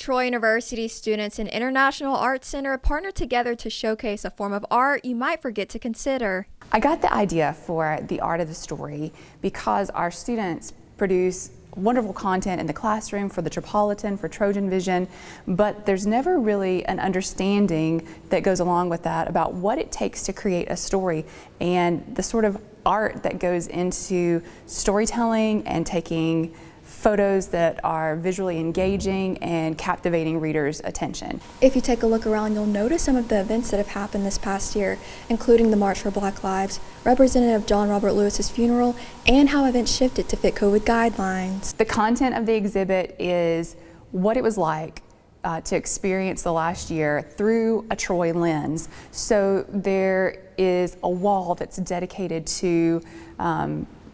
Troy University students and International Arts Center partnered together to showcase a form of art you might forget to consider. I got the idea for the art of the story because our students produce wonderful content in the classroom for the Tropolitan, for TrojanVision, but there's never really an understanding that goes along with that about what it takes to create a story and the sort of art that goes into storytelling and taking photos that are visually engaging and captivating readers' attention. If you take a look around, you'll notice some of the events that have happened this past year, including the March for Black Lives, Representative John Robert Lewis's funeral, and how events shifted to fit COVID guidelines. The content of the exhibit is what it was like to experience the last year through a Troy lens. So there is a wall that's dedicated to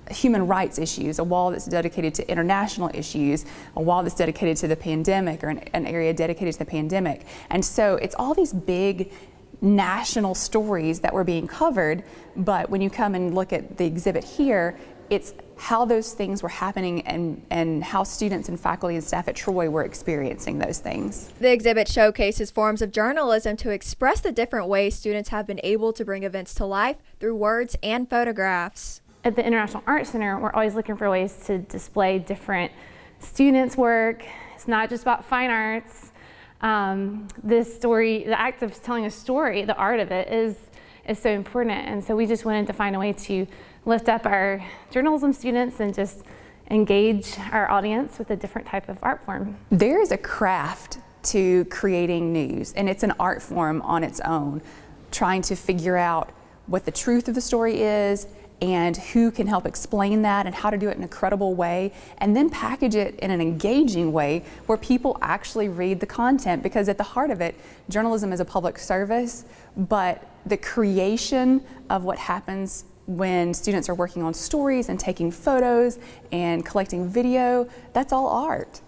human rights issues, a wall that's dedicated to international issues, a wall that's dedicated to the pandemic, or an area dedicated to the pandemic. And so it's all these big national stories that were being covered, but when you come and look at the exhibit here, it's how those things were happening and how students and faculty and staff at Troy were experiencing those things. The exhibit showcases forms of journalism to express the different ways students have been able to bring events to life through words and photographs. At the International Arts Center, we're always looking for ways to display different students' work. It's not just about fine arts. This story, the act of telling a story, the art of it is so important. And so we just wanted to find a way to lift up our journalism students and just engage our audience with a different type of art form. There is a craft to creating news, and it's an art form on its own, trying to figure out what the truth of the story is and who can help explain that and how to do it in a credible way, and then package it in an engaging way where people actually read the content, because at the heart of it, journalism is a public service, but the creation of what happens when students are working on stories and taking photos and collecting video, that's all art.